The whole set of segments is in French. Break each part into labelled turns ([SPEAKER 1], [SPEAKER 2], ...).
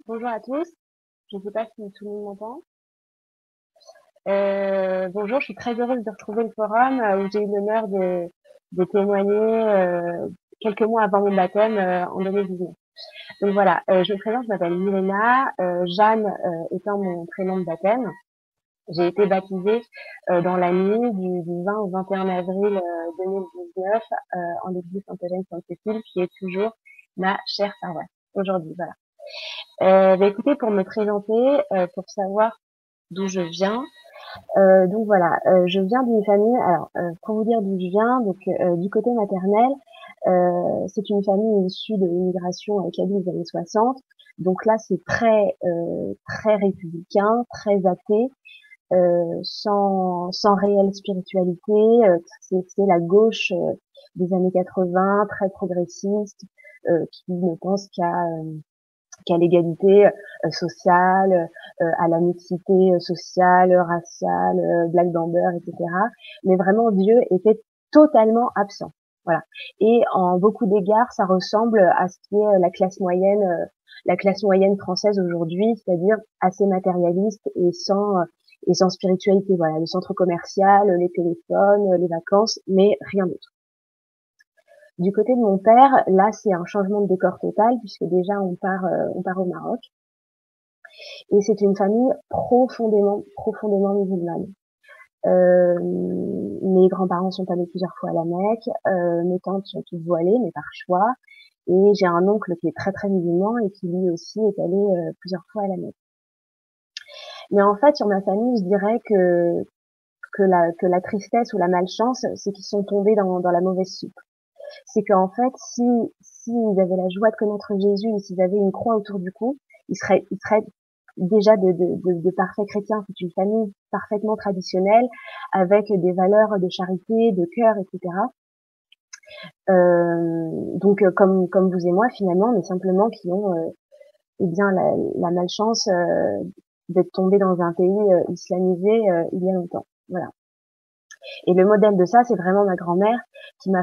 [SPEAKER 1] Bonjour à tous, je ne sais pas si tout le monde m'entend. Bonjour, je suis très heureuse de retrouver le forum où j'ai eu l'honneur de témoigner quelques mois avant mon baptême en 2019. Donc voilà, je me présente, je m'appelle Milena, Jeanne étant mon prénom de baptême. J'ai été baptisée dans la nuit du 20 au 21 avril 2019 en l'église Sainte-Eugène-Sainte-Cécile qui est toujours ma chère paroisse aujourd'hui. Voilà. Écoutez, pour me présenter, pour savoir d'où je viens. Donc voilà, je viens d'une famille. Alors, pour vous dire d'où je viens, donc du côté maternel, c'est une famille issue de l'immigration kabyle des années 60. Donc là, c'est très républicain, très athée, sans réelle spiritualité. C'est la gauche des années 80, très progressiste, qui ne pense qu'à l'égalité sociale, à la mixité sociale, raciale, Black Bamber, etc. Mais vraiment, Dieu était totalement absent. Voilà. Et en beaucoup d'égards, ça ressemble à ce qui est la classe moyenne française aujourd'hui, c'est-à-dire assez matérialiste et sans spiritualité. Voilà, le centre commercial, les téléphones, les vacances, mais rien d'autre. Du côté de mon père, là, c'est un changement de décor total puisque déjà on part au Maroc. Et c'est une famille profondément musulmane. Mes grands-parents sont allés plusieurs fois à la Mecque, mes tantes sont toutes voilées, mais par choix. Et j'ai un oncle qui est très musulman et qui lui aussi est allé plusieurs fois à la Mecque. Mais en fait, sur ma famille, je dirais que la tristesse ou la malchance, c'est qu'ils sont tombés dans la mauvaise soupe. C'est qu'en fait, si ils avaient la joie de connaître Jésus et s'ils avaient une croix autour du cou, ils seraient déjà de parfaits chrétiens. C'est une famille parfaitement traditionnelle, avec des valeurs de charité, de cœur, etc. Donc, comme vous et moi, finalement, mais simplement qui ont eh bien la malchance d'être tombés dans un pays islamisé il y a longtemps. Voilà. Et le modèle de ça, c'est vraiment ma grand-mère qui me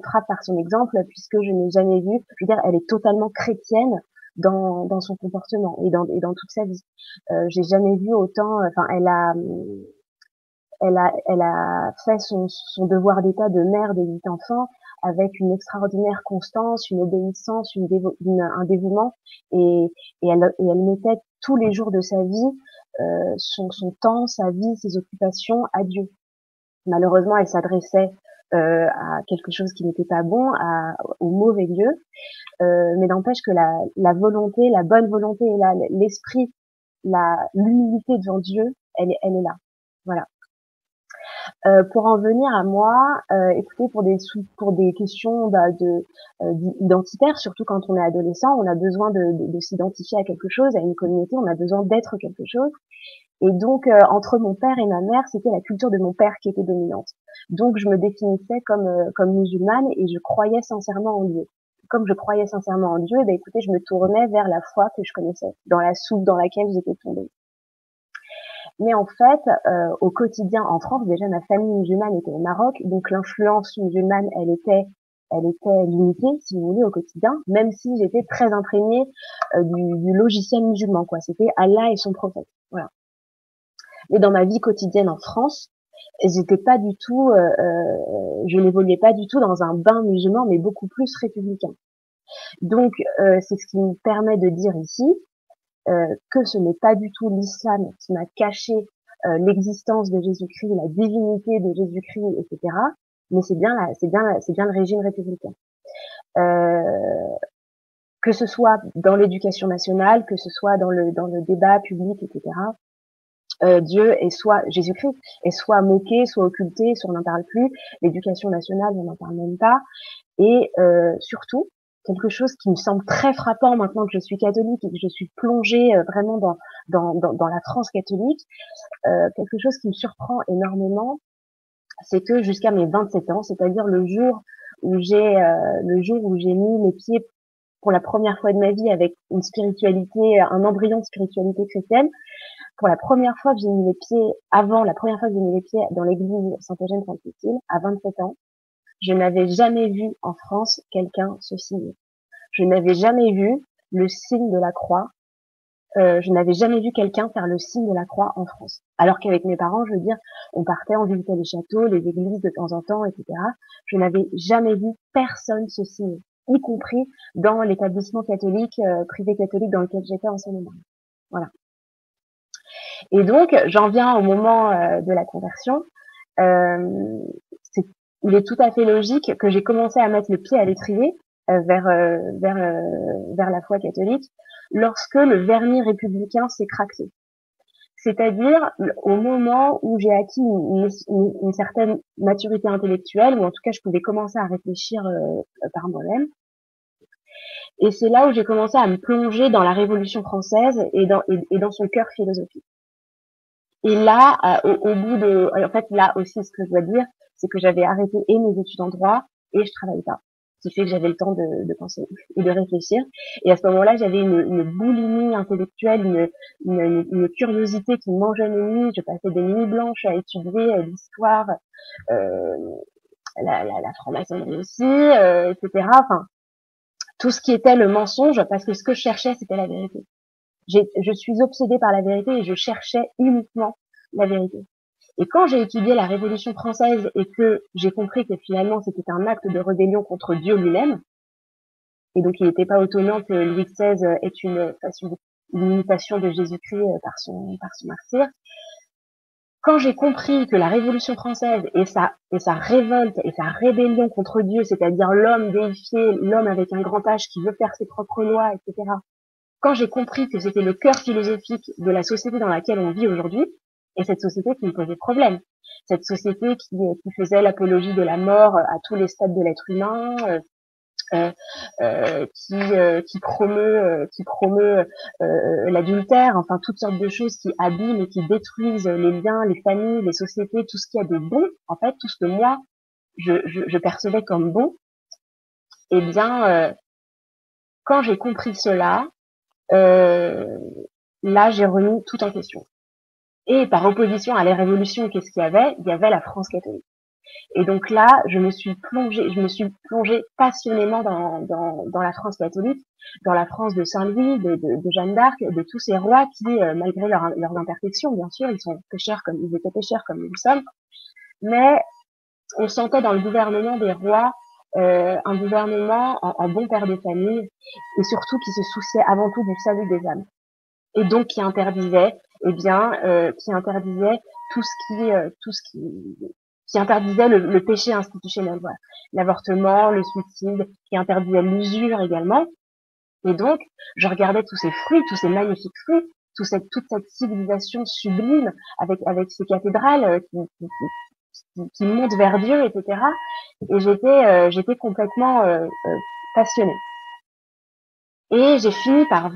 [SPEAKER 1] frappe par son exemple, puisque je n'ai jamais vu, je veux dire, elle est totalement chrétienne dans son comportement et dans toute sa vie. J'ai jamais vu autant, enfin, elle a fait son devoir d'état de mère de 8 enfants avec une extraordinaire constance, une obéissance, un dévouement, et, et elle mettait tous les jours de sa vie, son temps, sa vie, ses occupations à Dieu. Malheureusement, elle s'adressait à quelque chose qui n'était pas bon, au mauvais Dieu, mais n'empêche que la volonté, la bonne volonté et l'esprit, l'humilité devant Dieu, elle est là. Voilà. Pour en venir à moi, écoutez, pour des questions identitaires, surtout quand on est adolescent, on a besoin de s'identifier à quelque chose, à une communauté, on a besoin d'être quelque chose. Et donc, entre mon père et ma mère, c'était la culture de mon père qui était dominante. Donc, je me définissais comme musulmane et je croyais sincèrement en Dieu. Comme je croyais sincèrement en Dieu, ben écoutez, je me tournais vers la foi que je connaissais, dans la soupe dans laquelle j'étais tombée. Mais en fait, au quotidien en France, déjà ma famille musulmane était au Maroc, donc l'influence musulmane, elle était limitée, si vous voulez, au quotidien, même si j'étais très imprégnée du logiciel musulman, quoi. C'était Allah et son prophète. Voilà. Mais dans ma vie quotidienne en France, j'étais pas du tout, je n'évoluais pas du tout dans un bain musulman, mais beaucoup plus républicain. Donc, c'est ce qui me permet de dire ici que ce n'est pas du tout l'islam qui m'a caché l'existence de Jésus-Christ, la divinité de Jésus-Christ, etc. Mais c'est bien le régime républicain. Euh, que ce soit dans l'éducation nationale, que ce soit dans le débat public, etc. Dieu est soit Jésus-Christ est soit moqué, soit occulté, soit on n'en parle plus. L'éducation nationale, on n'en parle même pas. Et surtout, quelque chose qui me semble très frappant maintenant que je suis catholique et que je suis plongée vraiment dans la France catholique, quelque chose qui me surprend énormément, c'est que jusqu'à mes 27 ans, c'est-à-dire le jour où j'ai mis mes pieds pour la première fois de ma vie avec une spiritualité, un embryon de spiritualité chrétienne, pour la première fois que j'ai mis les pieds, avant la première fois que j'ai mis les pieds dans l'église Saint-Eugène-Sainte-Cécile, à 27 ans, je n'avais jamais vu en France quelqu'un se signer. Je n'avais jamais vu le signe de la croix je n'avais jamais vu quelqu'un faire le signe de la croix en France. Alors qu'avec mes parents, je veux dire, on partait, on visitait les châteaux, les églises de temps en temps, etc. Je n'avais jamais vu personne se signer, y compris dans l'établissement catholique, privé catholique dans lequel j'étais en Seine-et-Marne. Voilà. Et donc, j'en viens au moment de la conversion. Euh, il est tout à fait logique que j'ai commencé à mettre le pied à l'étrier vers la foi catholique lorsque le vernis républicain s'est craqué. C'est-à-dire au moment où j'ai acquis une certaine maturité intellectuelle, ou en tout cas je pouvais commencer à réfléchir par moi-même. Et c'est là où j'ai commencé à me plonger dans la Révolution française et dans son cœur philosophique. Et là, au bout de, en fait, là aussi, ce que je dois dire, c'est que j'avais arrêté et mes études en droit et je travaillais pas. Ce qui fait que j'avais le temps de penser et de réfléchir. Et à ce moment-là, j'avais une boulimie intellectuelle, une curiosité qui me mangeait mes nuits. Je passais des nuits blanches à étudier l'histoire, euh, la franc-maçonnerie aussi, etc. Enfin, tout ce qui était le mensonge, parce que ce que je cherchais, c'était la vérité. Je suis obsédée par la vérité et je cherchais uniquement la vérité. Et quand j'ai étudié la Révolution française et que j'ai compris que finalement c'était un acte de rébellion contre Dieu lui-même, et donc il n'était pas étonnant que Louis XVI ait une imitation de Jésus-Christ par son martyre, quand j'ai compris que la Révolution française et sa révolte et sa rébellion contre Dieu, c'est-à-dire l'homme déifié, l'homme avec un grand H qui veut faire ses propres lois, etc., quand j'ai compris que c'était le cœur philosophique de la société dans laquelle on vit aujourd'hui, et cette société qui me posait problème, cette société qui faisait l'apologie de la mort à tous les stades de l'être humain, qui promeut l'adultère, enfin toutes sortes de choses qui abîment et qui détruisent les liens, les familles, les sociétés, tout ce qu'il y a de bon, en fait, tout ce que moi je percevais comme bon. Eh bien, quand j'ai compris cela, là j'ai remis tout en question. Et par opposition à la Révolution, qu'est-ce qu'il y avait? Il y avait la France catholique. Et donc là, je me suis plongée passionnément dans la France catholique, dans la France de Saint-Louis, de Jeanne d'Arc, de tous ces rois qui, malgré leurs imperfections, bien sûr, ils étaient pécheurs comme nous le sommes, mais on sentait dans le gouvernement des rois un gouvernement en bon père de famille et surtout qui se souciait avant tout du salut des âmes. Et donc qui interdisait, tout ce qui interdisait le péché institutionnel, voilà. L'avortement, le suicide, qui interdisait l'usure également. Et donc, je regardais tous ces fruits, tous ces magnifiques fruits, toute cette civilisation sublime avec ces cathédrales qui montent vers Dieu, etc. Et j'étais complètement passionnée. Et j'ai fini par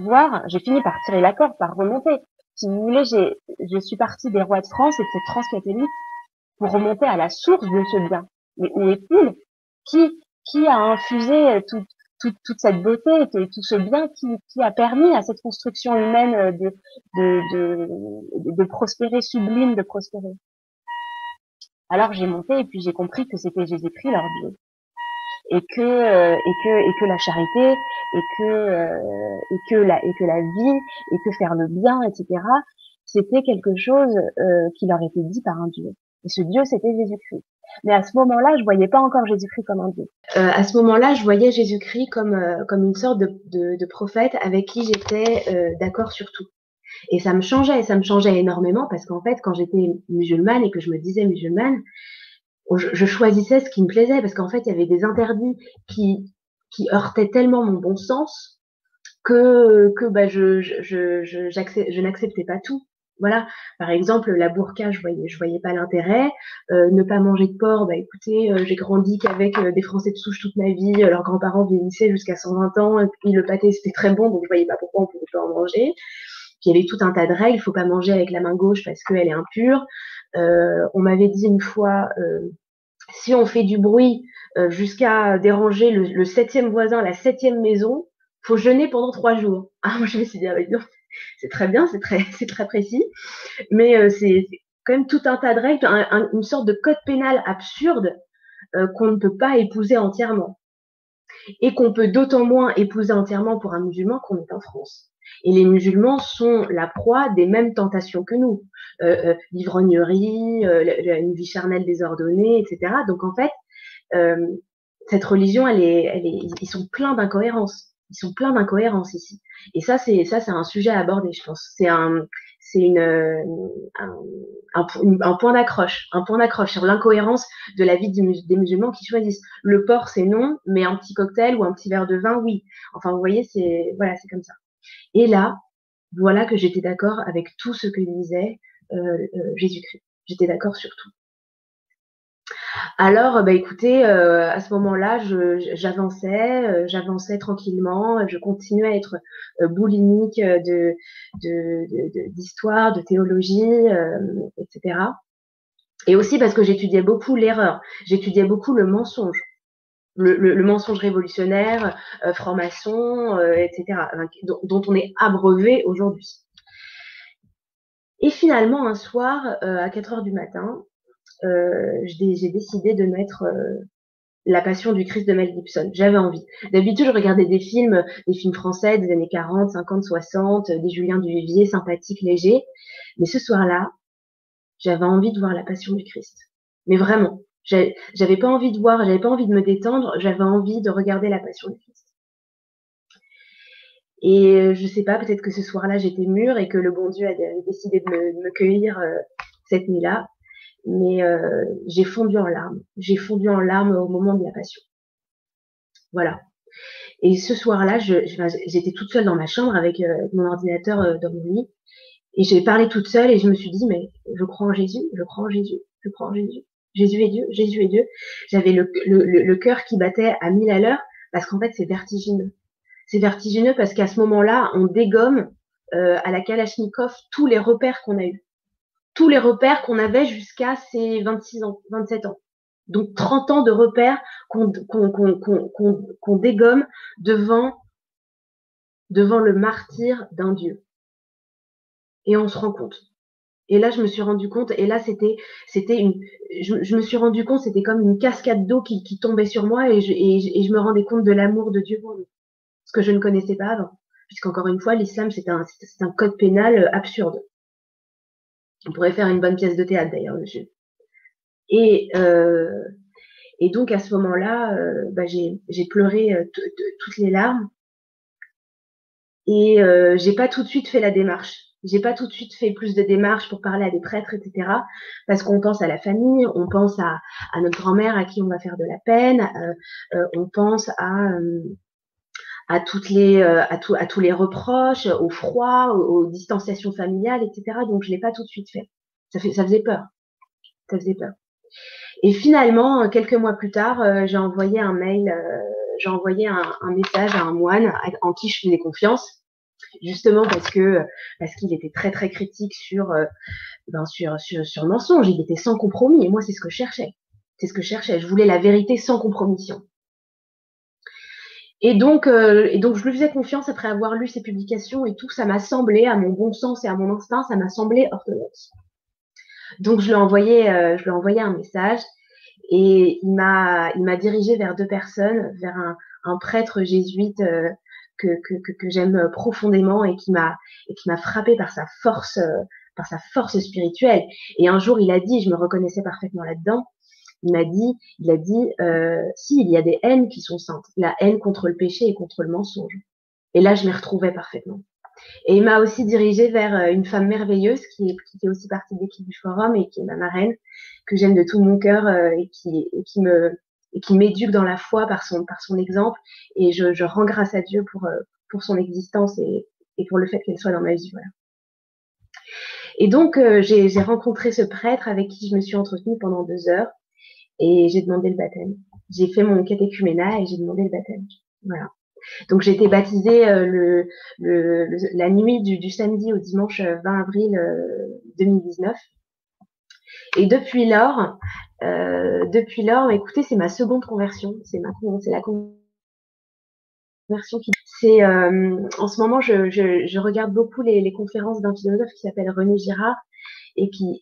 [SPEAKER 1] tirer la corde, par remonter. Si vous voulez, je suis partie des rois de France et de cette France catholique pour remonter à la source de ce bien. Mais où est-il? Qui a infusé toute cette beauté, tout ce bien qui a permis à cette construction humaine de prospérer, sublime de prospérer? Alors j'ai monté et puis j'ai compris que c'était Jésus-Christ leur Dieu. Et que la charité et que la vie et que faire le bien, etc., c'était quelque chose qui leur était dit par un Dieu. Et ce Dieu, c'était Jésus-Christ. Mais à ce moment-là, je voyais pas encore Jésus-Christ comme un Dieu. À ce moment-là, je voyais Jésus-Christ comme une sorte de prophète avec qui j'étais d'accord sur tout. Et ça me changeait énormément parce qu'en fait, quand j'étais musulmane et que je me disais musulmane, je choisissais ce qui me plaisait parce qu'en fait, il y avait des interdits qui heurtaient tellement mon bon sens que bah, je n'acceptais pas tout. Voilà. Par exemple, la burqa, je voyais pas l'intérêt. Ne pas manger de porc, bah écoutez, j'ai grandi qu'avec des Français de souche toute ma vie. Leurs grands-parents vieillissaient jusqu'à 120 ans. Et puis le pâté, c'était très bon, donc je voyais pas pourquoi on pouvait pas en manger. Puis il y avait tout un tas de règles. Il faut pas manger avec la main gauche parce qu'elle est impure. On m'avait dit une fois, si on fait du bruit jusqu'à déranger le 7e voisin, la 7e maison, faut jeûner pendant 3 jours. Ah, moi je me suis dit, ah, non, c'est très bien, c'est très précis, mais c'est quand même tout un tas de règles, une sorte de code pénal absurde qu'on ne peut pas épouser entièrement et qu'on peut d'autant moins épouser entièrement pour un musulman qu'on est en France. Et les musulmans sont la proie des mêmes tentations que nous. L'ivrognerie, une vie charnelle désordonnée, etc. Donc en fait, cette religion, ils sont pleins d'incohérences. Ils sont pleins d'incohérences ici. Et ça, c'est un sujet à aborder, je pense. C'est un point d'accroche sur l'incohérence de la vie des musulmans qui choisissent. Le porc, c'est non, mais un petit cocktail ou un petit verre de vin, oui. Enfin, vous voyez, voilà, c'est comme ça. Et là, voilà que j'étais d'accord avec tout ce que disait Jésus-Christ. J'étais d'accord sur tout. Alors, écoutez, à ce moment-là, j'avançais tranquillement, je continuais à être boulimique d'histoire, de théologie, etc. Et aussi parce que j'étudiais beaucoup l'erreur, j'étudiais beaucoup le mensonge. Le mensonge révolutionnaire, franc-maçon, etc., dont on est abreuvé aujourd'hui. Et finalement, un soir, à 4 heures du matin, j'ai décidé de mettre La Passion du Christ de Mel Gibson. J'avais envie. D'habitude, je regardais des films français des années 40, 50, 60, des Julien Duvivier, sympathiques, légers. Mais ce soir-là, j'avais envie de voir La Passion du Christ. Mais vraiment, j'avais pas envie de me détendre, j'avais envie de regarder La Passion du Christ. Et je sais pas, peut-être que ce soir-là, j'étais mûre et que le bon Dieu a décidé de me cueillir cette nuit-là. Mais j'ai fondu en larmes. J'ai fondu en larmes au moment de la Passion. Voilà. Et ce soir-là, j'étais toute seule dans ma chambre avec mon ordinateur dans mon lit. Et j'ai parlé toute seule et je me suis dit, mais je crois en Jésus, je crois en Jésus, je crois en Jésus. Jésus est Dieu, Jésus est Dieu. J'avais le cœur qui battait à 1000 à l'heure parce qu'en fait, c'est vertigineux. C'est vertigineux parce qu'à ce moment-là, on dégomme à la Kalachnikov tous les repères qu'on a eus. Tous les repères qu'on avait jusqu'à ses 26 ans, 27 ans. Donc 30 ans de repères qu'on dégomme devant le martyr d'un Dieu. Et on se rend compte. Et là, je me suis rendu compte, et là, je me suis rendu compte, c'était comme une cascade d'eau qui tombait sur moi, et je me rendais compte de l'amour de Dieu pour nous. Ce que je ne connaissais pas avant. Puisqu'encore une fois, l'islam, c'est un code pénal absurde. On pourrait faire une bonne pièce de théâtre, d'ailleurs, monsieur. Et donc, à ce moment-là, j'ai pleuré toutes les larmes. Et j'ai pas tout de suite fait la démarche. J'ai pas tout de suite fait plus de démarches pour parler à des prêtres, etc. Parce qu'on pense à la famille, on pense à notre grand-mère à qui on va faire de la peine, on pense à tous les reproches, au froid, aux distanciations familiales, etc. Donc je l'ai pas tout de suite fait. Ça faisait peur. Ça faisait peur. Et finalement, quelques mois plus tard, j'ai envoyé un mail, j'ai envoyé un message à un moine en qui je faisais confiance. Justement parce qu'il était très très critique sur le mensonge, il était sans compromis et moi c'est ce que je cherchais. Je voulais la vérité sans compromission. Et donc je lui faisais confiance après avoir lu ses publications et tout, ça m'a semblé à mon bon sens et à mon instinct, ça m'a semblé orthodoxe. Donc je lui ai envoyé un message et il m'a dirigé vers 2 personnes, vers un prêtre jésuite que j'aime profondément et qui m'a frappé par sa force spirituelle. Et un jour, il a dit, je me reconnaissais parfaitement là-dedans, il a dit, si, il y a des haines qui sont saintes, la haine contre le péché et contre le mensonge. Et là, je m'y retrouvais parfaitement. Et il m'a aussi dirigée vers une femme merveilleuse qui fait aussi partie de l'équipe du forum et qui est ma marraine, que j'aime de tout mon cœur et qui m'éduque dans la foi par son exemple. Et je rends grâce à Dieu pour son existence et pour le fait qu'elle soit dans ma vie. Voilà. Et donc, j'ai rencontré ce prêtre avec qui je me suis entretenue pendant 2 heures et j'ai demandé le baptême. J'ai fait mon catéchuménat et j'ai demandé le baptême. Voilà. Donc j'ai été baptisée la nuit du samedi au dimanche 20 avril 2019. Et depuis lors, écoutez, c'est ma seconde conversion. C'est la conversion qui. C'est en ce moment, je regarde beaucoup les conférences d'un philosophe qui s'appelle René Girard et qui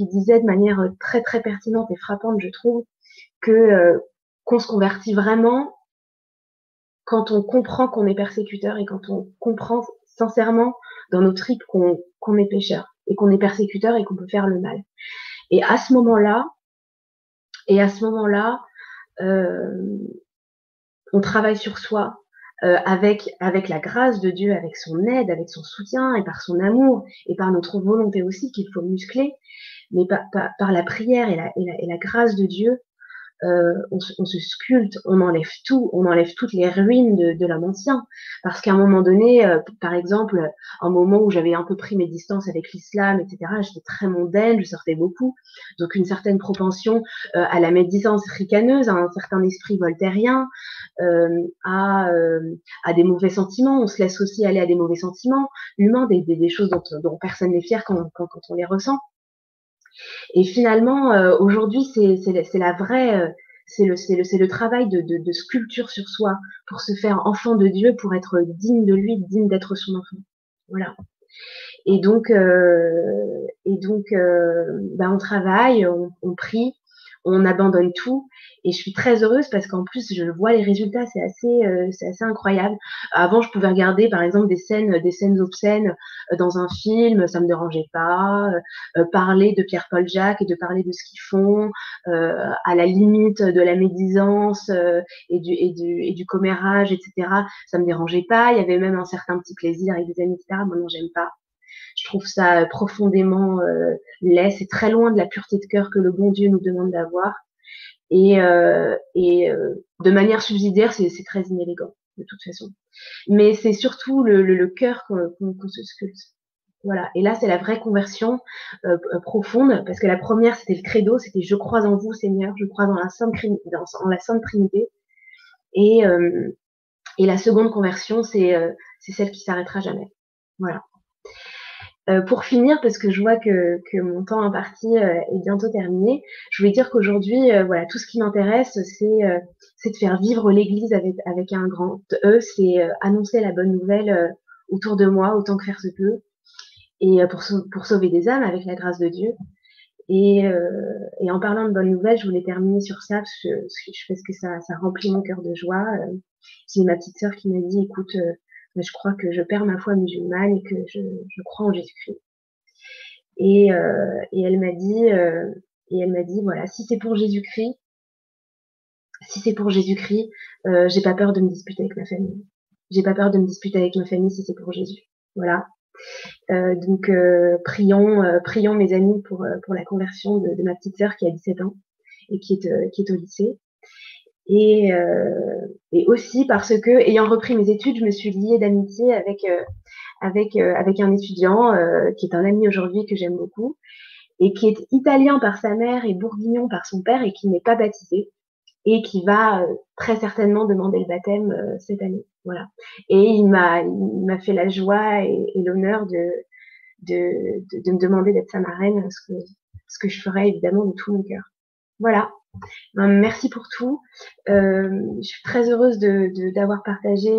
[SPEAKER 1] disait de manière très très pertinente et frappante, je trouve, que qu'on se convertit vraiment quand on comprend qu'on est persécuteur et quand on comprend sincèrement dans nos tripes qu'on est pécheur et qu'on est persécuteur et qu'on peut faire le mal. Et à ce moment-là, on travaille sur soi avec la grâce de Dieu, avec son aide, avec son soutien et par son amour et par notre volonté aussi qu'il faut muscler, mais par la prière et la grâce de Dieu. On se sculpte, on enlève tout, on enlève toutes les ruines de l'homme ancien. Parce qu'à un moment donné, par exemple, un moment où j'avais un peu pris mes distances avec l'islam, etc., j'étais très mondaine, je sortais beaucoup, donc une certaine propension à la médisance ricaneuse, à un certain esprit voltairien, à des mauvais sentiments. On se laisse aussi aller à des mauvais sentiments humains, des choses dont personne n'est fier quand on les ressent. Et finalement, aujourd'hui, c'est la vraie, c'est le travail de sculpture sur soi pour se faire enfant de Dieu, pour être digne de lui, digne d'être son enfant. Voilà. Et donc, on travaille, on prie, on abandonne tout. Et je suis très heureuse parce qu'en plus, je vois les résultats, c'est assez incroyable. Avant, je pouvais regarder, par exemple, des scènes obscènes dans un film, ça me dérangeait pas. Parler de Pierre-Paul Jacques et de parler de ce qu'ils font, à la limite de la médisance et du commérage, etc. Ça me dérangeait pas. Il y avait même un certain petit plaisir avec des amis, etc. Moi, non, j'aime pas. Je trouve ça profondément laid. C'est très loin de la pureté de cœur que le bon Dieu nous demande d'avoir. Et de manière subsidiaire, c'est très inélégant, de toute façon. Mais c'est surtout le cœur qu'on se sculpte. Voilà. Et là, c'est la vraie conversion profonde, parce que la première, c'était le credo, c'était je crois en vous, Seigneur, je crois en la Sainte Trinité. Et la seconde conversion, c'est celle qui s'arrêtera jamais. Voilà. Pour finir, parce que je vois que mon temps imparti est bientôt terminé, je voulais dire qu'aujourd'hui, voilà, tout ce qui m'intéresse, c'est de faire vivre l'Église avec un grand E, c'est annoncer la bonne nouvelle autour de moi, autant que faire se peut, et pour sauver des âmes avec la grâce de Dieu. Et en parlant de bonnes nouvelles, je voulais terminer sur ça parce que ça remplit mon cœur de joie. J'ai ma petite sœur qui m'a dit, écoute, je crois que je perds ma foi musulmane et que je crois en Jésus-Christ. Et elle m'a dit, voilà, si c'est pour Jésus-Christ, j'ai pas peur de me disputer avec ma famille. J'ai pas peur de me disputer avec ma famille si c'est pour Jésus. Voilà. Donc prions mes amis pour la conversion de ma petite sœur qui a 17 ans et qui est au lycée. Et aussi parce que, ayant repris mes études, je me suis liée d'amitié avec un étudiant qui est un ami aujourd'hui que j'aime beaucoup et qui est italien par sa mère et bourguignon par son père et qui n'est pas baptisé et qui va très certainement demander le baptême cette année. Voilà. Et il m'a fait la joie et l'honneur de me demander d'être sa marraine, ce que je ferai évidemment de tout mon cœur. Voilà. Merci pour tout. Je suis très heureuse d'avoir partagé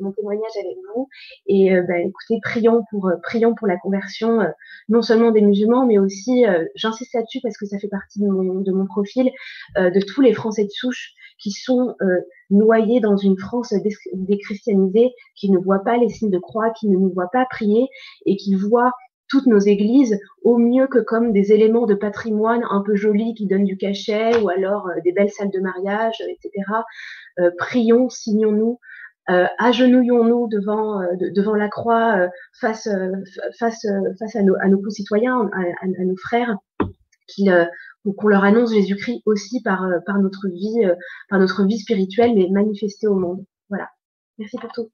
[SPEAKER 1] mon témoignage avec vous. Et écoutez, prions pour la conversion, non seulement des musulmans, mais aussi, j'insiste là-dessus parce que ça fait partie de mon profil, de tous les Français de souche qui sont noyés dans une France déchristianisée, qui ne voient pas les signes de croix, qui ne nous voient pas prier et qui voient toutes nos églises au mieux que comme des éléments de patrimoine un peu jolis qui donnent du cachet ou alors des belles salles de mariage, etc. Prions, signons-nous, agenouillons-nous devant la croix face à nos concitoyens, à nos frères, qu'on leur annonce Jésus-Christ aussi par notre vie spirituelle, mais manifestée au monde. Voilà. Merci pour tout.